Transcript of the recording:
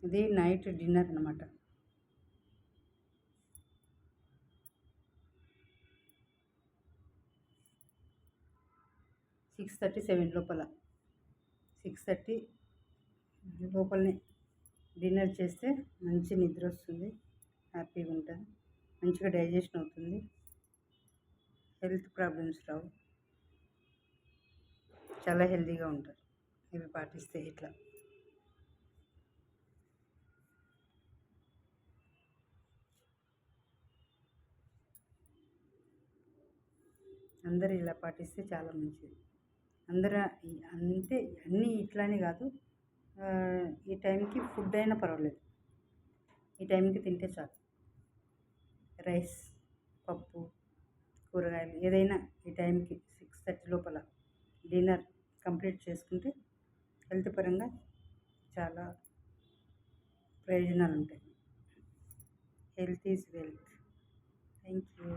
ఇది night dinner అనమాట. 6:37 లోపల 6:30 లోపలనే డిన్నర్ చేస్తే మంచి నిద్ర వస్తుంది, హ్యాపీగా ఉంటుంది, మంచిగా డైజెషన్ అవుతుంది, హెల్త్ ప్రాబ్లమ్స్ రావు, చాలా హెల్తీగా ఉంటారు ఇవి పాటిస్తే. ఇట్లా అందరూ ఇలా పాటిస్తే చాలా మంచిది. అందరూ అంటే అన్నీ ఇట్లానే కాదు, ఈ టైంకి ఫుడ్ అయినా పర్వాలేదు, ఈ టైంకి తింటే చాలు. రైస్, పప్పు, కూరగాయలు ఏదైనా ఈ టైంకి 6:30 లోపల డిన్నర్ కంప్లీట్ చేసుకుంటే హెల్త్ పరంగా చాలా ప్రయోజనాలు ఉంటాయి. Health is wealth. Thank you.